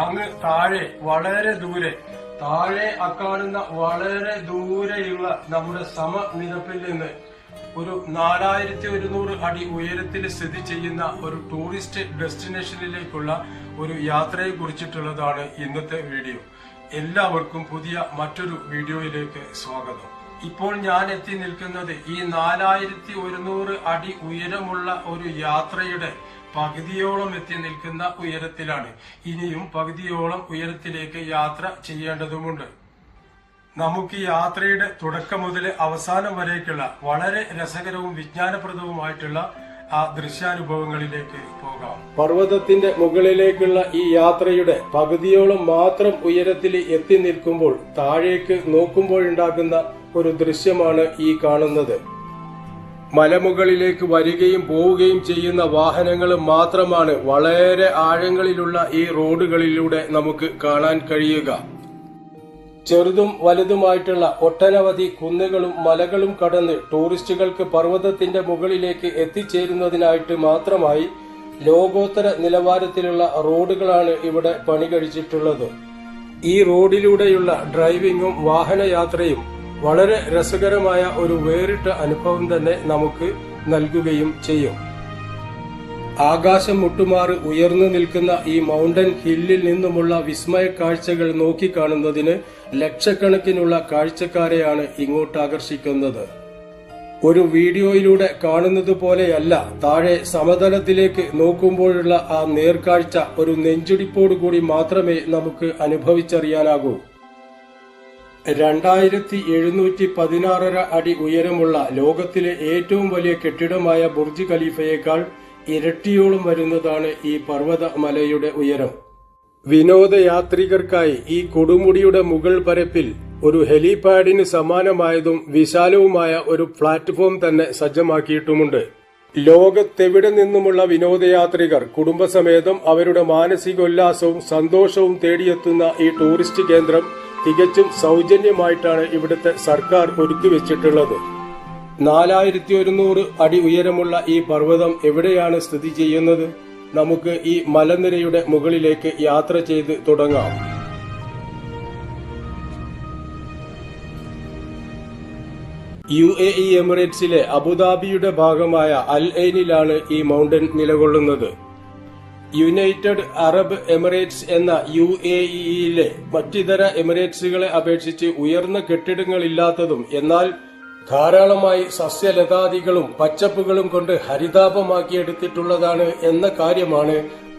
അങ്ങ് താഴെ വളരെ ദൂരെ അക്കാണുന്ന വളരെ ദൂരെയുള്ള നമ്മുടെ സമനിരപ്പിൽ നിന്ന് ഒരു 4100 അടി ഉയരത്തിൽ സ്ഥിതി ചെയ്യുന്ന ഒരു ടൂറിസ്റ്റ് ഡെസ്റ്റിനേഷനിലേക്കുള്ള ഒരു യാത്രയെ കുറിച്ചിട്ടുള്ളതാണ് ഇന്നത്തെ വീഡിയോ. എല്ലാവർക്കും പുതിയ മറ്റൊരു വീഡിയോയിലേക്ക് സ്വാഗതം. ഇപ്പോൾ ഞാൻ എത്തി നിൽക്കുന്നത് ഈ 4100 അടി ഉയരമുള്ള ഒരു യാത്രയുടെ പകുതിയോളം എത്തി നിൽക്കുന്ന ഉയരത്തിലാണ്. ഇനിയും പകുതിയോളം ഉയരത്തിലേക്ക് യാത്ര ചെയ്യേണ്ടതുമുണ്ട്. നമുക്ക് ഈ യാത്രയുടെ തുടക്കം മുതൽ അവസാനം വരേക്കുള്ള വളരെ രസകരവും വിജ്ഞാനപ്രദവുമായിട്ടുള്ള ആ ദൃശ്യാനുഭവങ്ങളിലേക്ക് പോകാം. പർവ്വതത്തിന്റെ മുകളിലേക്കുള്ള ഈ യാത്രയുടെ പകുതിയോളം മാത്രം ഉയരത്തിൽ എത്തി നിൽക്കുമ്പോൾ താഴേക്ക് നോക്കുമ്പോഴുണ്ടാകുന്ന ഒരു ദൃശ്യമാണ് ഈ കാണുന്നത്. മലമുകളിലേക്ക് വരികയും പോവുകയും ചെയ്യുന്ന വാഹനങ്ങൾ മാത്രമാണ് വളരെ ആഴങ്ങളിലുള്ള ഈ റോഡുകളിലൂടെ നമുക്ക് കാണാൻ കഴിയുക. ചെറുതും വലുതുമായിട്ടുള്ള ഒട്ടനവധി കുന്നുകളും മലകളും കടന്ന് ടൂറിസ്റ്റുകൾക്ക് പർവ്വതത്തിന്റെ മുകളിലേക്ക് എത്തിച്ചേരുന്നതിനായിട്ട് മാത്രമായി ലോകോത്തര നിലവാരത്തിലുള്ള റോഡുകളാണ് ഇവിടെ പണി കഴിച്ചിട്ടുള്ളത്. ഈ റോഡിലൂടെയുള്ള ഡ്രൈവിംഗും വാഹനയാത്രയും വളരെ രസകരമായ ഒരു വേറിട്ട അനുഭവം തന്നെ നമുക്ക് നൽകുകയും ചെയ്യും. ആകാശം മുട്ടുമാറ് ഉയർന്നു നിൽക്കുന്ന ഈ മൗണ്ടൻ ഹില്ലിൽ നിന്നുമുള്ള വിസ്മയ കാഴ്ചകൾ നോക്കിക്കാണുന്നതിന് ലക്ഷക്കണക്കിനുള്ള കാഴ്ചക്കാരെയാണ് ഇങ്ങോട്ട് ആകർഷിക്കുന്നത്. ഒരു വീഡിയോയിലൂടെ കാണുന്നത് പോലെയല്ല താഴെ സമതലത്തിലേക്ക് നോക്കുമ്പോഴുള്ള ആ നേർക്കാഴ്ച. ഒരു നെഞ്ചിടിപ്പോടുകൂടി മാത്രമേ നമുക്ക് അനുഭവിച്ചറിയാനാകൂ. 2716 അടി ഉയരമുള്ള ലോകത്തിലെ ഏറ്റവും വലിയ കെട്ടിടമായ ബുർജ് ഖലീഫയേക്കാൾ ഇരട്ടിയോളം വരുന്നതാണ് ഈ പർവ്വത മലയുടെ ഉയരം. വിനോദയാത്രികർക്കായി ഈ കൊടുമുടിയുടെ മുകൾ പരപ്പിൽ ഒരു ഹെലിപാഡിന് സമാനമായതും വിശാലവുമായ ഒരു പ്ലാറ്റ്ഫോം തന്നെ സജ്ജമാക്കിയിട്ടുമുണ്ട്. ലോകത്തെവിടെ നിന്നുമുള്ള വിനോദയാത്രികർ കുടുംബസമേതം അവരുടെ മാനസികോല്ലാസവും സന്തോഷവും തേടിയെത്തുന്ന ഈ ടൂറിസ്റ്റ് കേന്ദ്രം തികച്ചും സൗജന്യമായിട്ടാണ് ഇവിടുത്തെ സർക്കാർ ഒരുക്കിവെച്ചിട്ടുള്ളത്. 4100 അടി ഉയരമുള്ള ഈ പർവ്വതം എവിടെയാണ് സ്ഥിതി ചെയ്യുന്നത്? നമുക്ക് ഈ മലനിരയുടെ മുകളിലേക്ക് യാത്ര ചെയ്ത് തുടങ്ങാം. UAE എമിറേറ്റ്സിലെ അബുദാബിയുടെ ഭാഗമായ അൽ ഐനിലാണ് ഈ മൗണ്ടൻ നിലകൊള്ളുന്നത്. യുണൈറ്റഡ് അറബ് എമിറേറ്റ്സ് എന്ന UAEയിലെ മറ്റിതര എമിറേറ്റ്സുകളെ അപേക്ഷിച്ച് ഉയർന്ന കെട്ടിടങ്ങളില്ലാത്തതും എന്നാൽ ധാരാളമായി സസ്യലതാദികളും പച്ചപ്പുകളും കൊണ്ട് ഹരിതാപമാക്കിയെടുത്തിട്ടുള്ളതാണ് എന്ന കാര്യമാണ്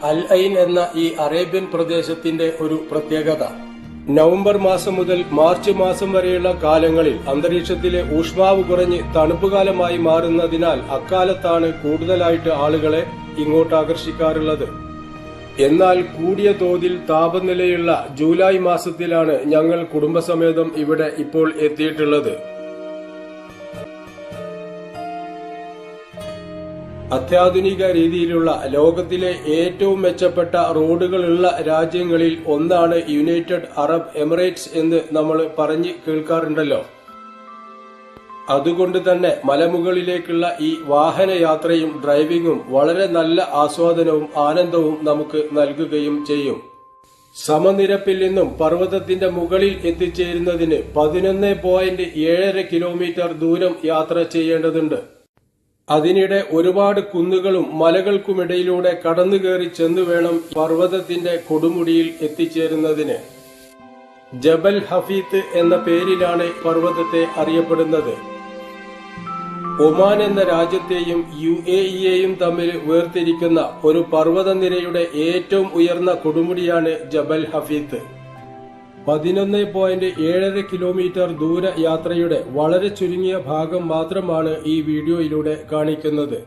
അൽ ഐൻ എന്ന ഈ അറേബ്യൻ പ്രദേശത്തിന്റെ ഒരു പ്രത്യേകത. നവംബർ മാസം മുതൽ മാർച്ച് മാസം വരെയുള്ള കാലങ്ങളിൽ അന്തരീക്ഷത്തിലെ ഊഷ്മാവ് കുറഞ്ഞ് തണുപ്പുകാലമായി മാറുന്നതിനാൽ അക്കാലത്താണ് കൂടുതലായിട്ട് ആളുകളെ ഇങ്ങോട്ട് ആകർഷിക്കാറുള്ളത്. എന്നാൽ കൂടിയ തോതിൽ താപനിലയുള്ള ജൂലൈ മാസത്തിലാണ് ഞങ്ങൾ കുടുംബസമേതം ഇവിടെ ഇപ്പോൾ എത്തിയിട്ടുള്ളത്. അത്യാധുനിക രീതിയിലുള്ള ലോകത്തിലെ ഏറ്റവും മെച്ചപ്പെട്ട റോഡുകളുള്ള രാജ്യങ്ങളിൽ ഒന്നാണ് യുണൈറ്റഡ് അറബ് എമിറേറ്റ്സ് എന്ന് നമ്മൾ പറഞ്ഞു കേൾക്കാറുണ്ടല്ലോ. അതുകൊണ്ട് തന്നെ മലമുകളിലേക്കുള്ള ഈ വാഹനയാത്രയും ഡ്രൈവിംഗും വളരെ നല്ല ആസ്വാദനവും ആനന്ദവും നമുക്ക് നൽകുകയും ചെയ്യും. സമനിരപ്പിൽ നിന്നും പർവ്വതത്തിന്റെ മുകളിൽ എത്തിച്ചേരുന്നതിന് 11.7 കിലോമീറ്റർ ദൂരം യാത്ര ചെയ്യേണ്ടതുണ്ട്. അതിനിടെ ഒരുപാട് കുന്നുകളും മലകൾക്കുമിടയിലൂടെ കടന്നുകയറി ചെന്നു വേണം പർവ്വതത്തിന്റെ കൊടുമുടിയിൽ എത്തിച്ചേരുന്നതിന്. ജബൽ ഹഫീത്ത് എന്ന പേരിലാണ് പർവ്വതത്തെ അറിയപ്പെടുന്നത്. ഒമാൻ എന്ന രാജ്യത്തെയും UAEയെയും തമ്മിൽ വേർതിരിക്കുന്ന ഒരു പർവ്വതനിരയുടെ ഏറ്റവും ഉയർന്ന കൊടുമുടിയാണ് ജബൽ ഹഫീത്ത്. 11.7 കിലോമീറ്റർ ദൂര യാത്രയുടെ വളരെ ചുരുങ്ങിയ ഭാഗം മാത്രമാണ് ഈ വീഡിയോയിലൂടെ കാണിക്കുന്നത്.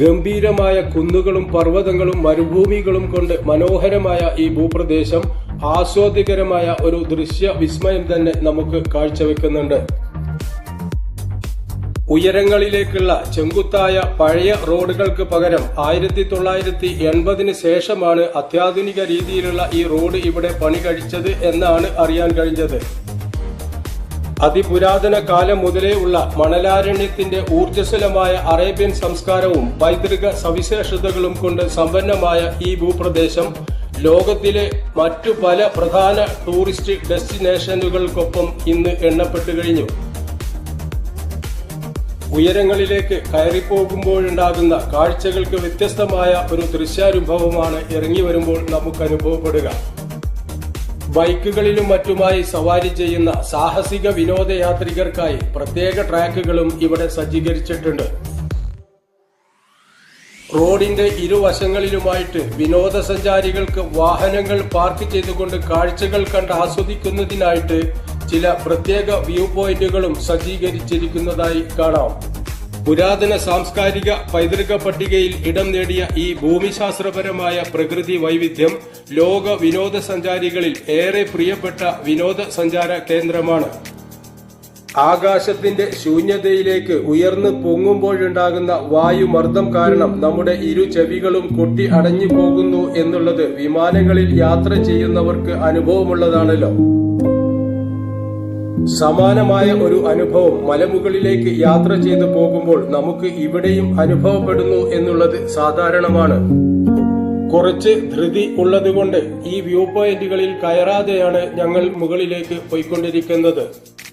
ഗംഭീരമായ കുന്നുകളും പർവ്വതങ്ങളും മരുഭൂമികളും കൊണ്ട് മനോഹരമായ ഈ ഭൂപ്രദേശം ആസ്വാദ്യകരമായ ഒരു ദൃശ്യ വിസ്മയം തന്നെ നമുക്ക് കാഴ്ചവെക്കുന്നുണ്ട്. ഉയരങ്ങളിലേക്കുള്ള ചെങ്കുത്തായ പഴയ റോഡുകൾക്ക് പകരം 1980 ശേഷമാണ് അത്യാധുനിക രീതിയിലുള്ള ഈ റോഡ് ഇവിടെ പണി കഴിച്ചത് എന്നാണ് അറിയാൻ കഴിഞ്ഞത്. അതിപുരാതന കാലം മുതലേ ഉള്ള മണലാരണ്യത്തിന്റെ ഊർജ്ജസ്വലമായ അറേബ്യൻ സംസ്കാരവും പൈതൃക സവിശേഷതകളും കൊണ്ട് സമ്പന്നമായ ഈ ഭൂപ്രദേശം ലോകത്തിലെ മറ്റു പല പ്രധാന ടൂറിസ്റ്റ് ഡെസ്റ്റിനേഷനുകൾക്കൊപ്പം ഇന്ന് എണ്ണപ്പെട്ടു കഴിഞ്ഞു. ഉയരങ്ങളിലേക്ക് കയറിപ്പോകുമ്പോഴുണ്ടാകുന്ന കാഴ്ചകൾക്ക് വ്യത്യസ്തമായ ഒരു ദൃശ്യാനുഭവമാണ് ഇറങ്ങി വരുമ്പോൾ നമുക്ക് അനുഭവപ്പെടുക. ബൈക്കുകളിലും മറ്റുമായി സവാരി ചെയ്യുന്ന സാഹസിക വിനോദയാത്രികർക്കായി പ്രത്യേക ട്രാക്കുകളും ഇവിടെ സജ്ജീകരിച്ചിട്ടുണ്ട്. റോഡിന്റെ ഇരുവശങ്ങളിലുമായിട്ട് വിനോദസഞ്ചാരികൾക്ക് വാഹനങ്ങൾ പാർക്ക് ചെയ്തുകൊണ്ട് കാഴ്ചകൾ കണ്ട് ആസ്വദിക്കുന്നതിനായിട്ട് ചില പ്രത്യേക വ്യൂ പോയിന്റുകളും സജ്ജീകരിച്ചിരിക്കുന്നതായി കാണാം. പുരാതന സാംസ്കാരിക പൈതൃക പട്ടികയിൽ ഇടം നേടിയ ഈ ഭൂമിശാസ്ത്രപരമായ പ്രകൃതി വൈവിധ്യം ലോക വിനോദസഞ്ചാരികളിൽ ഏറെ പ്രിയപ്പെട്ട വിനോദസഞ്ചാര കേന്ദ്രമാണ്. ആകാശത്തിന്റെ ശൂന്യതയിലേക്ക് ഉയർന്നു പൊങ്ങുമ്പോഴുണ്ടാകുന്ന വായുമർദ്ദം കാരണം നമ്മുടെ ഇരു ചെവികളും കൊട്ടി അടഞ്ഞു പോകുന്നു എന്നുള്ളത് വിമാനങ്ങളിൽ യാത്ര ചെയ്യുന്നവർക്ക് അനുഭവമുള്ളതാണല്ലോ. സമാനമായ ഒരു അനുഭവം മലമുകളിലേക്ക് യാത്ര ചെയ്തു പോകുമ്പോൾ നമുക്ക് ഇവിടെയും അനുഭവപ്പെടുന്നു എന്നുള്ളത് സാധാരണമാണ്. കുറച്ച് ധൃതി ഉള്ളതുകൊണ്ട് ഈ വ്യൂ പോയിന്റുകളിൽ കയറാതെയാണ് ഞങ്ങൾ മുകളിലേക്ക് പോയിക്കൊണ്ടിരിക്കുന്നത്.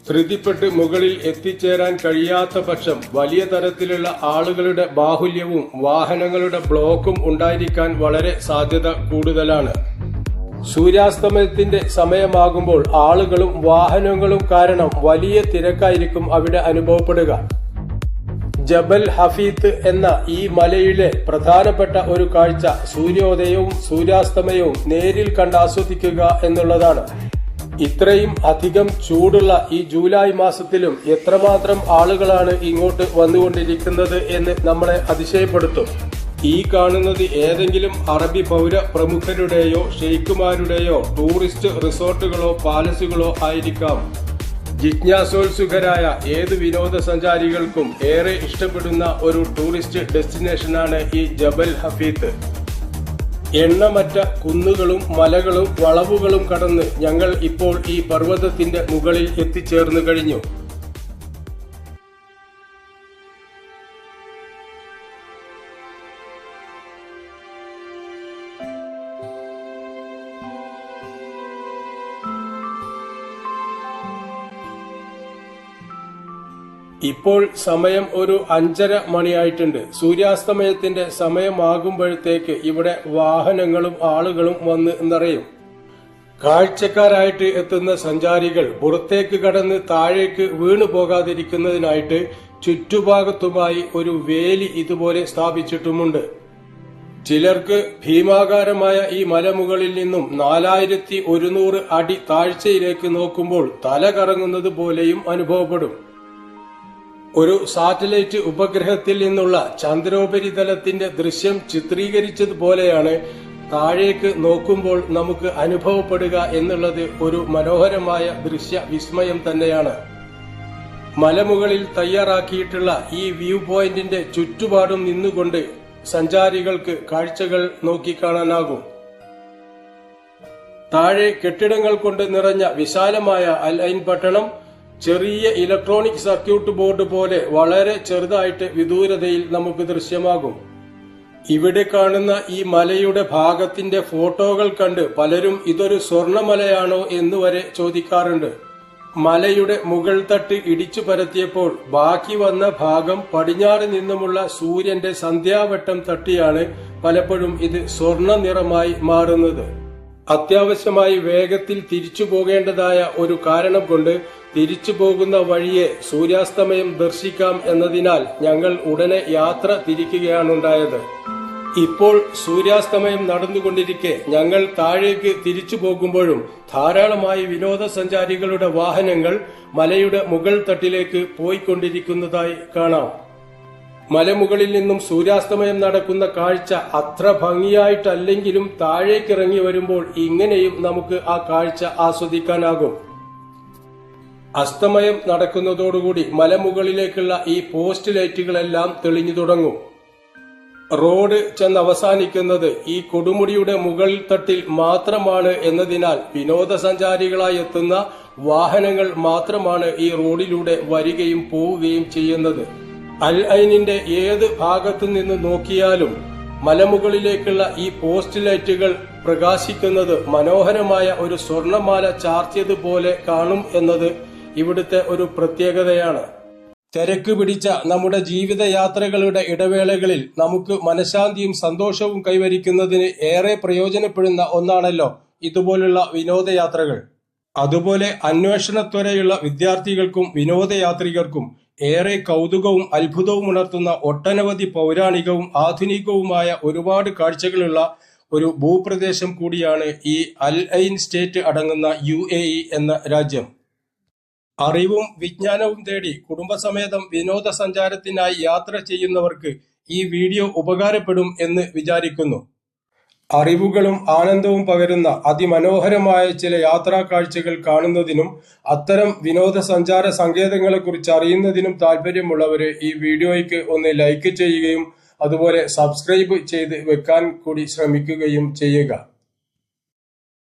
ധൃതിപ്പെട്ട് മുകളിൽ എത്തിച്ചേരാൻ കഴിയാത്ത പക്ഷം വലിയ തരത്തിലുള്ള ആളുകളുടെ ബാഹുല്യവും വാഹനങ്ങളുടെ ബ്ലോക്കും ഉണ്ടായിരിക്കാൻ വളരെ സാധ്യത കൂടുതലാണ്. സൂര്യാസ്തമയത്തിന്റെ സമയമാകുമ്പോൾ ആളുകളും വാഹനങ്ങളും കാരണം വലിയ തിരക്കായിരിക്കും അവിടെ അനുഭവപ്പെടുക. ജബൽ ഹഫീത്ത് എന്ന ഈ മലയിലെ പ്രധാനപ്പെട്ട ഒരു കാഴ്ച സൂര്യോദയവും സൂര്യാസ്തമയവും നേരിൽ കണ്ടാസ്വദിക്കുക എന്നുള്ളതാണ്. ഇത്രയും അധികം ചൂടുള്ള ഈ ജൂലൈ മാസത്തിലും എത്രമാത്രം ആളുകളാണ് ഇങ്ങോട്ട് വന്നുകൊണ്ടിരിക്കുന്നത് എന്ന് നമ്മളെ അതിശയപ്പെടുത്തും. ഈ കാണുന്നത് ഏതെങ്കിലും അറബി പൗര പ്രമുഖരുടെയോ ഷെയ്ഖുമാരുടെയോ ടൂറിസ്റ്റ് റിസോർട്ടുകളോ പാലസുകളോ ആയിരിക്കാം. ജിജ്ഞാസോത്സുകരായ ഏത് വിനോദസഞ്ചാരികൾക്കും ഏറെ ഇഷ്ടപ്പെടുന്ന ഒരു ടൂറിസ്റ്റ് ഡെസ്റ്റിനേഷനാണ് ഈ ജബൽ ഹഫീത്ത്. എണ്ണമറ്റ കുന്നുകളും മലകളും വളവുകളും കടന്ന് ഞങ്ങൾ ഇപ്പോൾ ഈ പർവ്വതത്തിന്റെ മുകളിൽ എത്തിച്ചേർന്നു കഴിഞ്ഞു. ഇപ്പോൾ സമയം ഒരു 5:30 മണിയായിട്ടുണ്ട്. സൂര്യാസ്തമയത്തിന്റെ സമയമാകുമ്പോഴത്തേക്ക് ഇവിടെ വാഹനങ്ങളും ആളുകളും വന്ന് നിറയും. കാഴ്ചക്കാരായിട്ട് എത്തുന്ന സഞ്ചാരികൾ പുറത്തേക്ക് കടന്ന് താഴേക്ക് വീണു പോകാതിരിക്കുന്നതിനായിട്ട് ചുറ്റുഭാഗത്തുമായി ഒരു വേലി ഇതുപോലെ സ്ഥാപിച്ചിട്ടുമുണ്ട്. ചിലർക്ക് ഭീമാകാരമായ ഈ മലമുകളിൽ നിന്നും 4100 അടി താഴ്ചയിലേക്ക് നോക്കുമ്പോൾ തല കറങ്ങുന്നത് പോലെയും അനുഭവപ്പെടും. ഒരു സാറ്റലൈറ്റ് ഉപഗ്രഹത്തിൽ നിന്നുള്ള ചന്ദ്രോപരിതലത്തിന്റെ ദൃശ്യം ചിത്രീകരിച്ചതുപോലെയാണ് താഴേക്ക് നോക്കുമ്പോൾ നമുക്ക് അനുഭവപ്പെടുക എന്നുള്ളത് ഒരു മനോഹരമായ ദൃശ്യ വിസ്മയം തന്നെയാണ്. മലമുകളിൽ തയ്യാറാക്കിയിട്ടുള്ള ഈ വ്യൂ പോയിന്റിന്റെ ചുറ്റുപാടും നിന്നുകൊണ്ട് സഞ്ചാരികൾക്ക് കാഴ്ചകൾ നോക്കിക്കാണാനാകും. താഴെ കെട്ടിടങ്ങൾ കൊണ്ട് നിറഞ്ഞ വിശാലമായ അൽ ഐൻ പട്ടണം ചെറിയ ഇലക്ട്രോണിക് സർക്യൂട്ട് ബോർഡ് പോലെ വളരെ ചെറുതായിട്ട് വിദൂരതയിൽ നമുക്ക് ദൃശ്യമാകും. ഇവിടെ കാണുന്ന ഈ മലയുടെ ഭാഗത്തിന്റെ ഫോട്ടോകൾ കണ്ട് പലരും ഇതൊരു സ്വർണമലയാണോ എന്നുവരെ ചോദിക്കാറുണ്ട്. മലയുടെ മുകൾ തട്ട് ഇടിച്ചു പരത്തിയപ്പോൾ ബാക്കി വന്ന ഭാഗം പടിഞ്ഞാറ് നിന്നുമുള്ള സൂര്യന്റെ സന്ധ്യാവട്ടം തട്ടിയാണ് പലപ്പോഴും ഇത് സ്വർണ്ണ നിറമായി മാറുന്നത്. അത്യാവശ്യമായി വേഗത്തിൽ തിരിച്ചു പോകേണ്ടതായ ഒരു കാരണം കൊണ്ട് തിരിച്ചു പോകുന്ന വഴിയെ സൂര്യാസ്തമയം ദർശിക്കാം എന്നതിനാൽ ഞങ്ങൾ ഉടനെ യാത്ര തിരിക്കുകയാണുണ്ടായത്. ഇപ്പോൾ സൂര്യാസ്തമയം നടന്നുകൊണ്ടിരിക്കെ ഞങ്ങൾ താഴേക്ക് തിരിച്ചു പോകുമ്പോഴും ധാരാളമായി വിനോദസഞ്ചാരികളുടെ വാഹനങ്ങൾ മലയുടെ മുകൾ തട്ടിലേക്ക് പോയിക്കൊണ്ടിരിക്കുന്നതായി കാണാം. മലമുകളിൽ നിന്നും സൂര്യാസ്തമയം നടക്കുന്ന കാഴ്ച അത്ര ഭംഗിയായിട്ടല്ലെങ്കിലും താഴേക്കിറങ്ങി വരുമ്പോൾ ഇങ്ങനെയും നമുക്ക് ആ കാഴ്ച ആസ്വദിക്കാനാകും. അസ്തമയം നടക്കുന്നതോടുകൂടി മലമുകളിലേക്കുള്ള ഈ പോസ്റ്റ് ലൈറ്റുകളെല്ലാം തെളിഞ്ഞു തുടങ്ങും. റോഡ് ചെന്നവസാനിക്കുന്നത് ഈ കൊടുമുടിയുടെ മുകൾ തട്ടിൽ മാത്രമാണ് എന്നതിനാൽ വിനോദസഞ്ചാരികളായി എത്തുന്ന വാഹനങ്ങൾ മാത്രമാണ് ഈ റോഡിലൂടെ വരികയും പോവുകയും ചെയ്യുന്നത്. അൽ ഐനിന്റെ ഏത് ഭാഗത്തു നിന്ന് നോക്കിയാലും മലമുകളിലേക്കുള്ള ഈ പോസ്റ്റ് ലൈറ്റുകൾ പ്രകാശിക്കുന്നത് മനോഹരമായ ഒരു സ്വർണമാല ചാർത്തിയതുപോലെ കാണും എന്നത് ഇവിടുത്തെ ഒരു പ്രത്യേകതയാണ്. തിരക്ക് പിടിച്ച നമ്മുടെ ജീവിതയാത്രകളുടെ ഇടവേളകളിൽ നമുക്ക് മനഃശാന്തിയും സന്തോഷവും കൈവരിക്കുന്നതിന് ഏറെ പ്രയോജനപ്പെടുന്ന ഒന്നാണല്ലോ ഇതുപോലുള്ള വിനോദയാത്രകൾ. അതുപോലെ അന്വേഷണത്വരയുള്ള വിദ്യാർത്ഥികൾക്കും വിനോദയാത്രികർക്കും ഏറെ കൗതുകവും അത്ഭുതവും ഉണർത്തുന്ന ഒട്ടനവധി പൗരാണികവും ആധുനികവുമായ ഒരുപാട് കാഴ്ചകളുള്ള ഒരു ഭൂപ്രദേശം കൂടിയാണ് ഈ അൽ ഐൻ സ്റ്റേറ്റ് അടങ്ങുന്ന UAE എന്ന രാജ്യം. അറിവും വിജ്ഞാനവും തേടി കുടുംബസമേതം വിനോദസഞ്ചാരത്തിനായി യാത്ര ചെയ്യുന്നവർക്ക് ഈ വീഡിയോ ഉപകാരപ്പെടും എന്ന് വിചാരിക്കുന്നു. അറിവുകളും ആനന്ദവും പകരുന്ന അതിമനോഹരമായ ചില യാത്രാ കാഴ്ചകൾ കാണുന്നതിനും അത്തരം വിനോദസഞ്ചാര സങ്കേതങ്ങളെക്കുറിച്ച് അറിയുന്നതിനും താല്പര്യമുള്ളവര് ഈ വീഡിയോയ്ക്ക് ഒന്ന് ലൈക്ക് ചെയ്യുകയും അതുപോലെ സബ്സ്ക്രൈബ് ചെയ്ത് വെക്കാൻ കൂടി ശ്രമിക്കുകയും ചെയ്യുക.